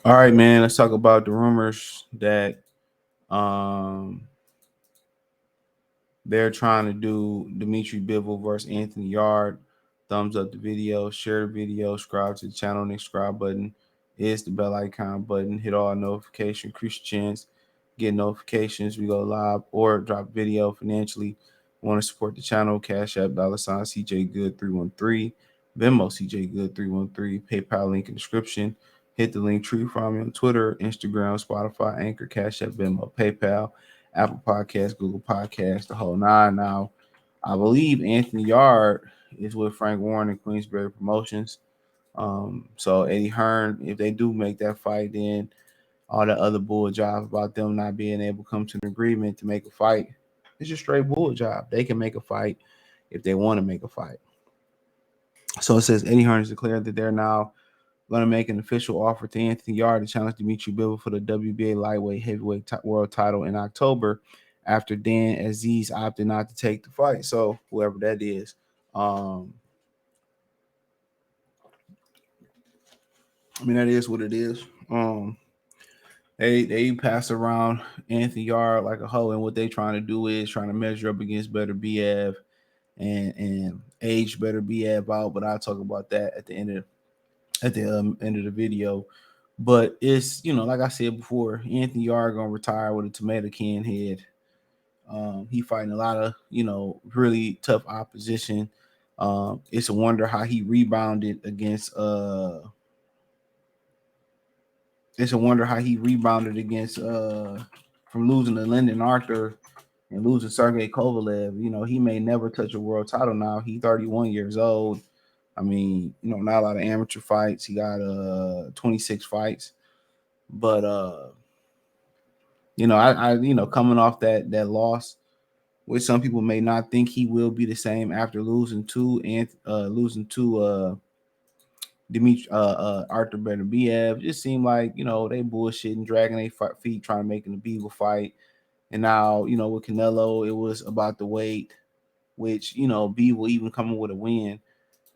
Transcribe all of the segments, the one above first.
All right, man. Let's talk about the rumors that um they're trying to do Dmitry Bivol versus Anthony Yarde. Thumbs up the video, share the video, subscribe to the channel. Next subscribe button is the bell icon button. Hit all notifications, increase your chance, get notifications. We go live or drop video financially. Want to support the channel? Cash App $ CJ Good 313, Venmo CJ Good 313, PayPal link in description. Hit the link tree from me on Twitter, Instagram, Spotify, Anchor, Cash App, Venmo, PayPal, Apple Podcasts, Google Podcasts, the whole nine. Now, I believe Anthony Yarde is with Frank Warren and Queensberry Promotions. So Eddie Hearn, if they do make that fight, then all the other bull jive about them not being able to come to an agreement to make a fight, it's just straight bull job. They can make a fight if they want to make a fight. So it says Eddie Hearn has declared that they're now going to make an official offer to Anthony Yarde to challenge Dmitry Bivol for the WBA lightweight heavyweight world title in October after Dan Aziz opted not to take the fight. So whoever that is, that is what it is. They pass around Anthony Yarde like a hoe, and what they trying to do is trying to measure up against Beterbiev and age Beterbiev out. But I'll talk about that at the end of the video. But it's, like I said before, Anthony Yarde gonna retire with a tomato can head. He fighting a lot of really tough opposition. It's a wonder how he rebounded against from losing to Lyndon Arthur and losing Sergey Kovalev. He may never touch a world title now. He's 31 years old. I mean, not a lot of amateur fights. He got 26 fights. But coming off that loss, which some people may not think he will be the same after losing to Dmitry Artur Beterbiev. Just seemed like they bullshitting, dragging their feet, trying to make it a Bivol fight. And now with Canelo, it was about the weight, which Bivol even coming with a win,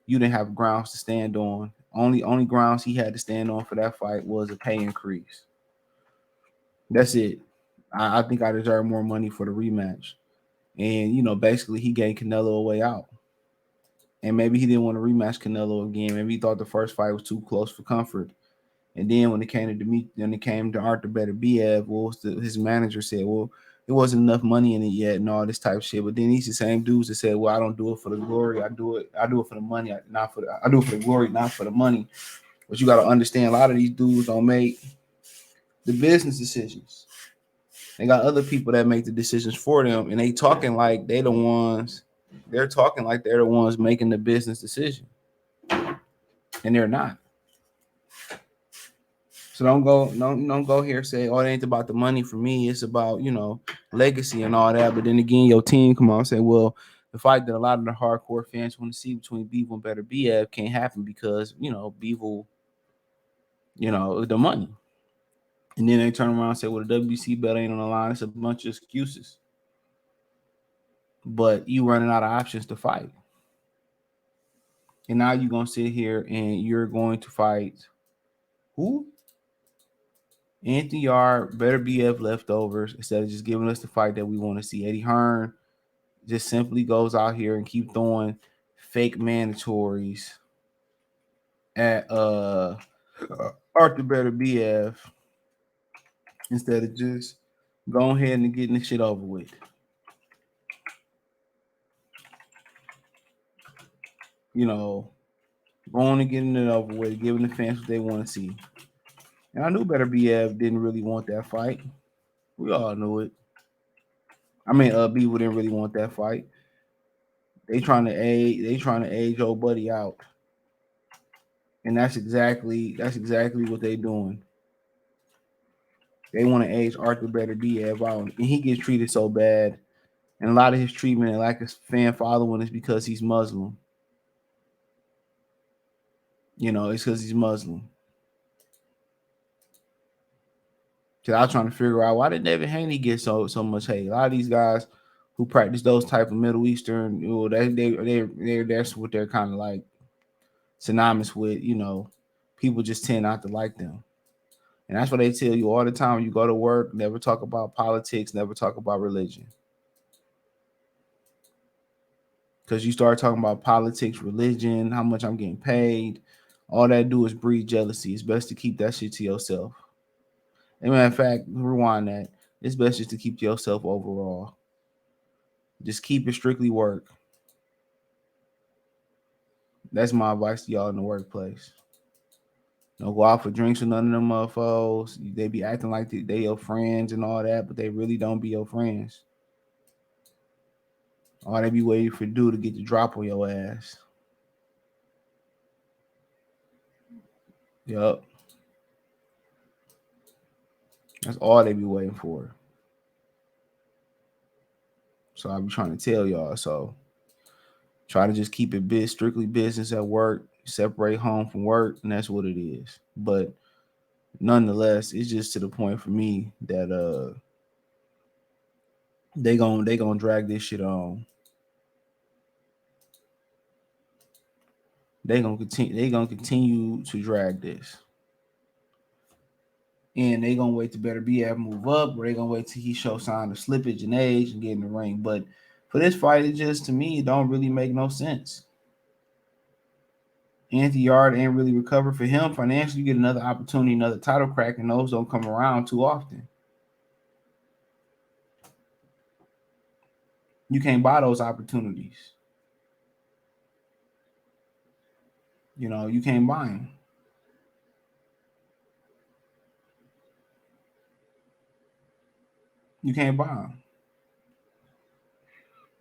you didn't have grounds to stand on. Only grounds he had to stand on for that fight was a pay increase. That's it. I think I deserve more money for the rematch. And basically he gave Canelo a way out. And maybe he didn't want to rematch Canelo again. Maybe he thought the first fight was too close for comfort. And then when it came to Artur Beterbiev, his manager said, well, there wasn't enough money in it yet and all this type of shit. But then he's the same dudes that said, well, I don't do it for the glory. I do it for the money, I do it for the glory, not for the money. But you got to understand, a lot of these dudes don't make the business decisions. They got other people that make the decisions for them, and they talking like they're the ones. They're talking like they're the ones making the business decision, and they're not. So don't go here and say, "Oh, it ain't about the money for me. It's about legacy and all that." But then again, your team come on and say, "Well, the fight that a lot of the hardcore fans want to see between Bivol and Beterbiev can't happen because Bivol, the money." And then they turn around and say, "Well, the WBC belt ain't on the line." It's a bunch of excuses. But you running out of options to fight. And now you're going to sit here and you're going to fight who? Anthony Yarde, Beterbiev leftovers, instead of just giving us the fight that we want to see. Eddie Hearn just simply goes out here and keep throwing fake mandatories at Artur Beterbiev instead of just going ahead and getting this shit over with. Going and getting it over with, giving the fans what they want to see. And I knew Beterbiev didn't really want that fight. We all knew it. I mean, Bivol didn't really want that fight. They trying to age old buddy out. And that's exactly what they doing. They want to age Artur Beterbiev out. And he gets treated so bad. And a lot of his treatment and lack of fan following is because he's Muslim. It's because he's Muslim. Cause I was trying to figure out, why did Devin Haney get so much hate? A lot of these guys who practice those type of Middle Eastern, that's what they're kind of like synonymous with. People just tend not to like them. And that's what they tell you all the time when you go to work. Never talk about politics, never talk about religion. Because you start talking about politics, religion, how much I'm getting paid, all that do is breed jealousy. It's best to keep that shit to yourself. As a matter of fact, rewind that. It's best just to keep to yourself overall. Just keep it strictly work. That's my advice to y'all in the workplace. Don't go out for drinks with none of them motherfuckers. They be acting like they your friends and all that, but they really don't be your friends. All they be waiting for do to get the drop on your ass. Yup. That's all they be waiting for. So I be trying to tell y'all. So try to just keep it strictly business at work. Separate home from work, and that's what it is. But nonetheless, it's just to the point for me that they gonna drag this shit on. They gonna continue to drag this. And they gonna wait to Beterbiev move up, or they gonna wait till he show sign of slippage in age and get in the ring. But for this fight, it just to me it don't really make no sense. Anthony Yarde ain't really recovered. For him financially. You get another opportunity, another title crack, and those don't come around too often. You can't buy those opportunities. You know, you can't buy them. You can't buy them.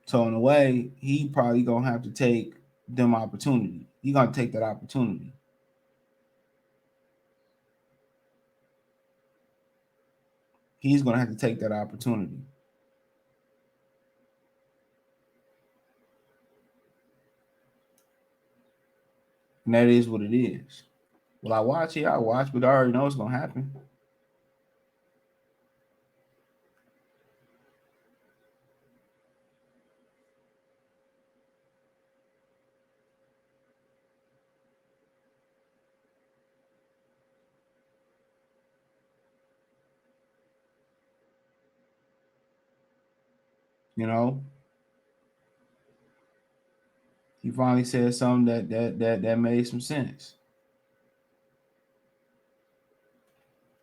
So in a way, he probably gonna have to take them opportunity. He gonna take that opportunity. He's gonna have to take that opportunity. And that is what it is. Will I watch it? I watch, but I already know it's gonna happen. You know, he finally said something that made some sense.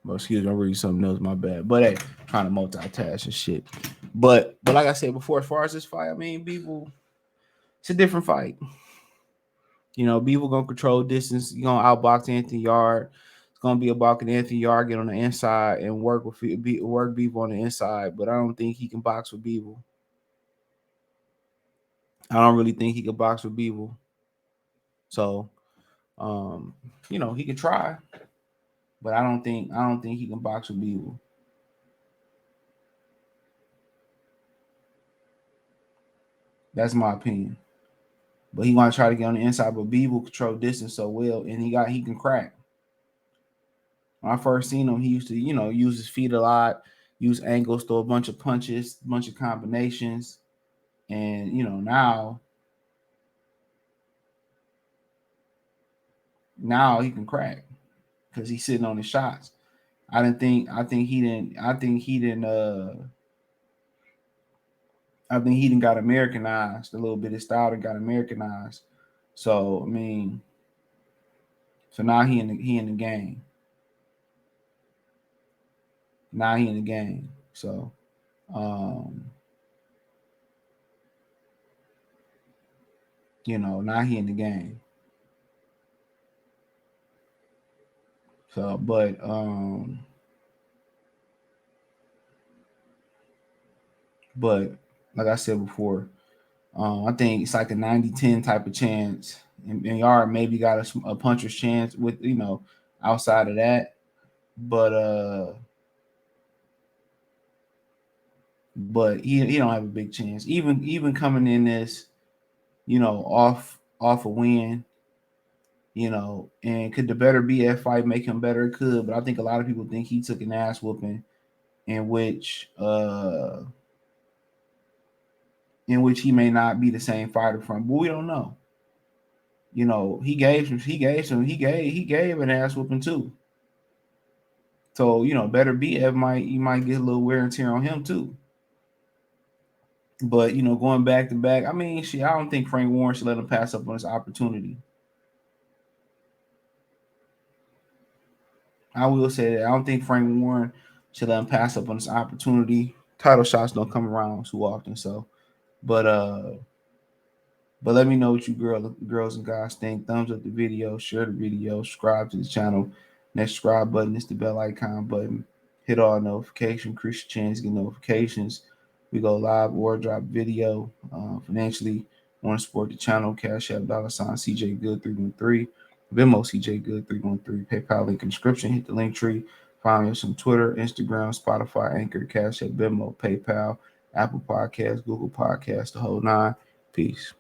Well, excuse me, I'm reading something else. My bad. But hey, trying to multitask and shit. But like I said before, as far as this fight, I mean, Bivol, it's a different fight. You know, Bivol gonna control distance. You gonna outbox Anthony Yarde. It's gonna be about Anthony Yarde get on the inside and work Bivol on the inside. But I don't think he can box with Bivol. I don't really think he can box with Bivol. So, you know, he can try, but I don't think he can box with Bivol. That's my opinion. But he want to try to get on the inside, but Bivol control distance so well, and he can crack. When I first seen him, he used to, you know, use his feet a lot, use angles, throw a bunch of punches, a bunch of combinations. And, you know, now he can crack because he's sitting on his shots. I think he didn't got Americanized a little bit. His style got Americanized. So I mean, so now he in the game. Now he in the game. So you know, now he in the game. So but like I said before, I think it's like a 90-10 type of chance. And Yarde maybe got a puncher's chance with, you know, outside of that. But he don't have a big chance. Even coming in this, you know, off a win, you know, and could the Beterbiev fight make him better? It could, but I think a lot of people think he took an ass whooping in which he may not be the same fighter from, but we don't know. You know, he gave an ass whooping too. So, Beterbiev might get a little wear and tear on him too. But going back to back, I mean, shit, I don't think Frank Warren should let him pass up on this opportunity. I will say that I don't think Frank Warren should let him pass up on this opportunity. Title shots don't come around too often, so. But let me know what you girls and guys think. Thumbs up the video, share the video, subscribe to the channel. Next subscribe button is the bell icon button. Hit all notifications. Christian Chance get notifications. We go live or drop video. Financially, want to support the channel? Cash App $ CJ Good 313. Venmo CJ Good 313. PayPal link in the description. Hit the link tree. Find us on Twitter, Instagram, Spotify, Anchor, Cash App, Venmo, PayPal, Apple Podcasts, Google Podcasts, the whole nine. Peace.